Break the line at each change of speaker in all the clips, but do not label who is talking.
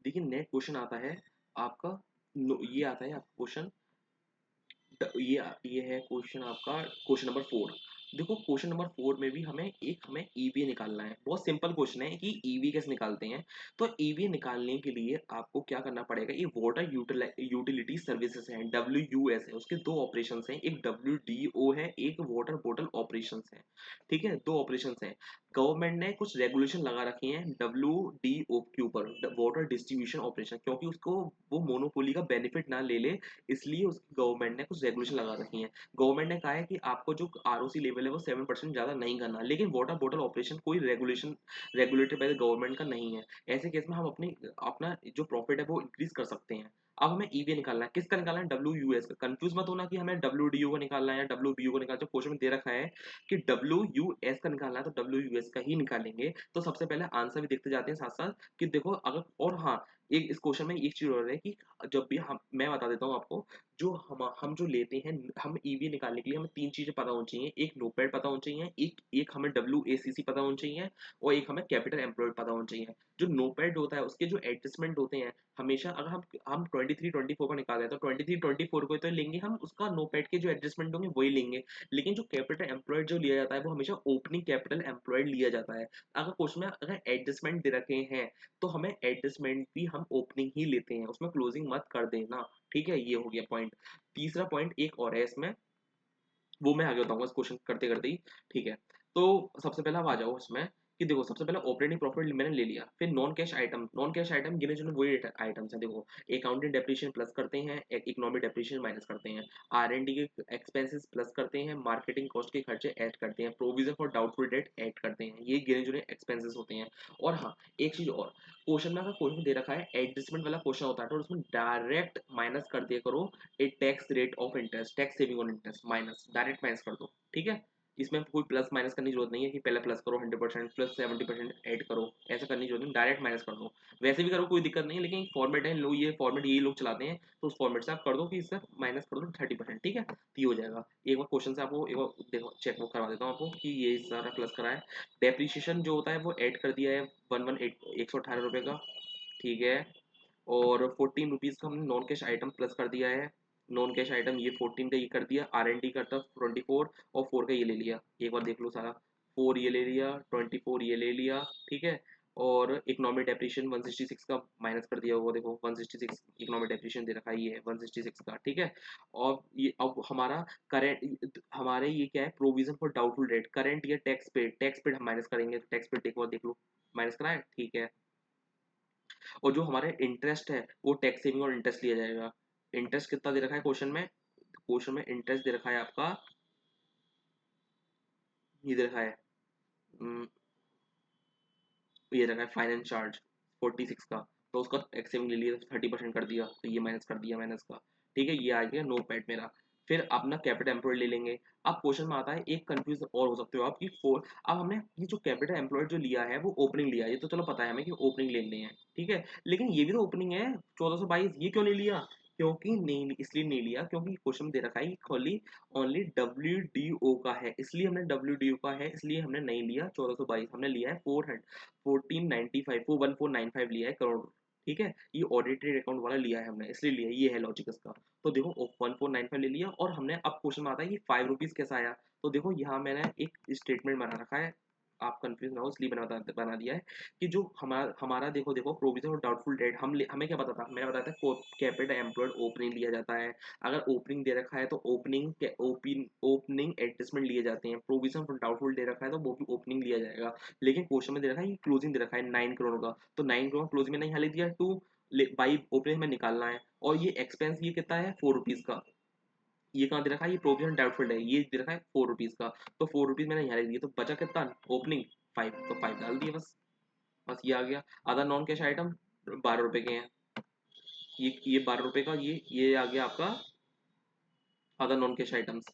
देखिए next question आता है आपका, ये आता है आपका क्वेश्चन, ये है क्वेश्चन आपका, क्वेश्चन नंबर 4। देखो क्वेश्चन नंबर 4 में भी हमें ईवी निकालना है। बहुत सिंपल क्वेश्चन है कि ईवी कैसे निकालते हैं। तो ईवी निकालने के लिए आपको क्या करना पड़ेगा, ये वाटर यूटिलिटी सर्विसेज है, WUS है, उसके दो ऑपरेशन हैं, एक WDO है, एक वाटर बोतल ऑपरेशन है। ठीक है, दो ऑपरेशन हैं। गवर्नमेंट ने कुछ रेगुलेशन लगा रखे हैं WDO के ऊपर, वाटर डिस्ट्रीब्यूशन ऑपरेशन, क्योंकि उसको वो मोनोपोली का बेनिफिट ना ले ले, इसलिए उसकी गवर्नमेंट ने कुछ रेगुलेशन लगा रखी हैं। गवर्नमेंट ने कहा है कि आपको जो ROC लेवल है वो 7% ज़्यादा नहीं करना, लेकिन वाटर बॉटल ऑपरेशन कोई regulation regulated by the government का नहीं है। ऐसे केस में हम अपना जो प्रॉफिट है वो इंक्रीज कर सकते हैं। अब हमें ईवी निकालना है, किसका निकालना है, WUS का। कंफ्यूज मत होना कि हमें WDO का निकालना है या WBO का निकालना है। जो क्वेश्चन में दे रखा है कि WUS का निकालना है तो WUS का ही निकालेंगे। तो सबसे पहले आंसर भी देखते जाते हैं साथ साथ कि देखो अगर, और हाँ, एक इस क्वेश्चन में एक चीज और है कि जब भी हम, मैं बता देता हूँ आपको, जो हम जो लेते हैं, हम ईवी निकालने के लिए हमें तीन चीजें पता होनी चाहिए। एक नोपेड पता होनी चाहिए, एक एक हमें WACC पता होनी चाहिए, और एक हमें कैपिटल एम्प्लॉयड पता होना चाहिए। जो नोपेड होता है उसके जो एडजस्टमेंट होते हैं, हमेशा अगर हम 23-24 का निकाल रहे हैं तो 23-24 को तो लेंगे हम, उसका नोपेड के जो एडजस्टमेंट होंगे वही लेंगे। लेकिन जो कैपिटल एम्प्लॉयड जो लिया जाता है वो हमेशा ओपनिंग कैपिटल एम्प्लॉयड लिया जाता है। अगर क्वेश्चन में अगर एडजस्टमेंट दे रखे हैं तो हमें एडजस्टमेंट भी हम ओपनिंग ही लेते हैं, उसमें क्लोजिंग मत कर देना। ठीक है, ये हो गया पॉइंट। तीसरा पॉइंट एक और है इसमें, वो मैं आगे बताऊंगा इस क्वेश्चन करते करते ही। ठीक है, तो सबसे पहले आप आ जाओ इसमें कि देखो सबसे पहले ऑपरेटिंग प्रॉफिट मैंने ले लिया, फिर नॉन कैश आइटम गिने चुने वही आइटम्स हैं। देखो अकाउंटिंग डेप्रिसिएशन प्लस करते हैं, इकोनॉमिक डेप्रिसिएशन माइनस करते हैं, R&D के एक्सपेंसेस प्लस करते हैं, मार्केटिंग कॉस्ट के खर्चे ऐड करते हैं, provision for doubtful debt add करते हैं। ये गिने चुने एक्सपेंसेस होते हैं। और हाँ, एक चीज और, क्वेश्चन में अगर क्वेश्चन दे रखा है एडजस्टमेंट वाला क्वेश्चन होता है तो उसमें डायरेक्ट माइनस कर दिया करो, a tax rate of interest, tax saving on interest, minus, direct minus कर दो। ठीक है, इसमें कोई प्लस माइनस करने की जरूरत नहीं है कि पहले प्लस करो 100% प्लस 70% ऐड करो, ऐसा करने की जरूरत नहीं, डायरेक्ट माइनस कर दो। वैसे भी करो कोई दिक्कत नहीं है, लेकिन फॉर्मेट है, लो ये फॉर्मेट यही लोग चलाते हैं, तो उस फॉर्मेट से आप कर दो कि इससे माइनस कर दो 30%। ठीक है, तो ये हो जाएगा। एक बार क्वेश्चन से आपको एक बार देखो चेक वो करवा देता हूँ आपको कि ये सारा प्लस करा है। डेप्रिसिएशन जो होता है वो ऐड कर दिया है 118 का। ठीक है, और 14 रुपीज़ का हमने नॉन कैश आइटम प्लस कर दिया है। नॉन कैश आइटम ये 14 का ये कर दिया, R&D करता 24 और 4 का ये ले लिया। एक बार देख लो सारा, 4 ये ले लिया, 24 ये ले लिया। ठीक है, और इकोनॉमिक डेप्रिसिएशन 166 का माइनस कर दिया हुआ, देखो 166 इकोनॉमिक डेप्रिसिएशन दे रखा है, ये है 166 का। ठीक है, और ये अब हमारा करेंट, हमारे ये क्या है, provision for doubtful debt, current या टैक्स पेड हम माइनस करेंगे। टैक्स पेड एक बार देख लो, माइनस करा है। ठीक है, और जो हमारे इंटरेस्ट है वो टैक्स सेविंग और इंटरेस्ट लिया जाएगा। इंटरेस्ट कितना दे रखा है क्वेश्चन में, क्वेश्चन में इंटरेस्ट दे रखा है आपका, ये दे रखा है, हम्म, ये रखा है फाइनेंस चार्ज 46 का, तो उसका टैक्स सेविंग ले लिया, 30% कर दिया, तो ये माइनस कर दिया माइनस का। ठीक है, ये आ गया नो पैड मेरा। फिर अपना कैपिटल एम्प्लॉयड ले लेंगे। अब क्वेश्चन में आता है एक कंफ्यूज और हो सकते हो आप कि फोर, अब हमने ये जो कैपिटल एम्प्लॉयड जो लिया है वो ओपनिंग लिया है, ये तो चलो पता है हमें कि ओपनिंग लेने हैं। ठीक है, लेकिन ये भी तो ओपनिंग है 1422, ये क्यों नहीं लिया, क्योंकि नहीं, इसलिए नहीं लिया क्योंकि क्वेश्चन दे रखा है कि खाली ओनली WDO का है, इसलिए हमने WDO का है इसलिए हमने नहीं लिया 1422, हमने लिया है 1495, 1495 लिया है करोड़। ठीक है, ये ऑडिटेड अकाउंट वाला लिया है हमने, इसलिए लिया है, ये है लॉजिक इसका। तो देखो 1495 ले लिया, और हमने अब क्वेश्चन में आता है कि 5 रुपीज कैसा आया। तो देखो यहाँ मैंने एक स्टेटमेंट बना रखा है, आप कंफ्यूज ना हो इसलिए बना दिया है कि जो हमारा हमारा देखो देखो प्रोविजन और डाउटफुल डेट, हमें क्या पता था, मैंने बताया था कैपिटल एम्प्लॉयड ओपनिंग लिया जाता है। अगर ओपनिंग दे रखा है तो ओपनिंग एडजस्टमेंट लिए जाते हैं, प्रोविजन फॉर डाउटफुल दे रखा है तो वो भी ओपनिंग लिया जाएगा। लेकिन क्वेश्चन में दे रखा है कि क्लोजिंग दे रखा है 9 करोड़ का, तो 9 करोड़ क्लोजिंग में नहीं हाल दिया, टू बाई ओपनिंग में निकालना है। और ये एक्सपेंस ये कितना है 4 रुपीज का, ये कहाँ दे रखा है, ये प्रोविजन डाउटफुल है, ये दे रखा है 4 रुपीज का, तो 4 रुपीज मैंने यहाँ लिख दिया, तो बचा कितना ओपनिंग 5, तो 5 डाल दिए बस। बस ये आ गया। अदर नॉन कैश आइटम 12 रुपए के हैं, ये 12 रुपए का, ये आ गया आपका अदर नॉन कैश आइटम्स।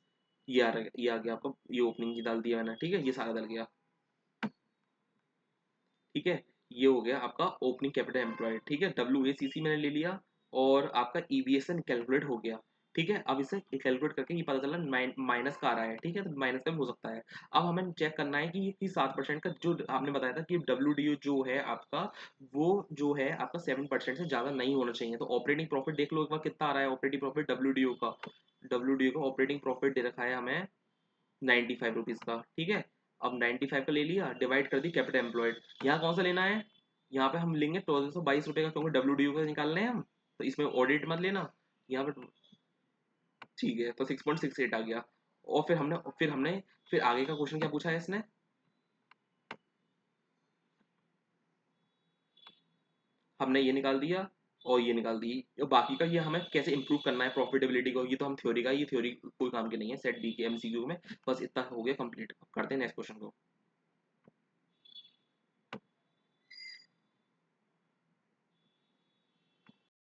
ये आ गया आपका, ये ओपनिंग की डाल दिया मैंने। ठीक है, ये सारा डल गया। ठीक है, ये हो गया आपका ओपनिंग कैपिटल एम्प्लॉयड। ठीक है, WACC मैंने ले लिया, और आपका EVSN कैलकुलेट हो गया। ठीक है, अब इसे कैलकुलेट करके ये पता चला माइनस का आ रहा है, ठीक है, तो माइनस का भी हो सकता है। अब हमें चेक करना है कि 7% का जो आपने बताया था कि डब्ल्यू जो है आपका, वो जो है आपका 7% से ज़्यादा नहीं होना चाहिए। तो ऑपरेटिंग प्रॉफिट देख लो एक बार कितना आ रहा है ऑपरेटिंग प्रॉफिट डब्ल्यू का। डब्ल्यू का ऑपरेटिंग प्रॉफिट दे रखा है हमें 95 रुपीज़ का, ठीक है। अब 95 का ले लिया, डिवाइड कर दी कैपिटल एम्प्लॉयड। यहाँ कौन सा लेना है, यहाँ पे हम लेंगे 1422 रुपये का, क्योंकि डब्ल्यू का निकालने हैं हम, तो इसमें ऑडिट मत लेना यहाँ पे। ठीक है, तो 6.68 आ गया। और फिर आगे का क्वेश्चन क्या पूछा है इसने, हमने ये निकाल दिया और ये निकाल दी। और बाकी का ये हमें कैसे इंप्रूव करना है प्रॉफिटेबिलिटी को, ये तो हम थ्योरी का, ये थ्योरी कोई काम की नहीं है सेट बी के एमसीक्यू में। बस इतना हो गया कंप्लीट, करते हैं नेक्स्ट क्वेश्चन को।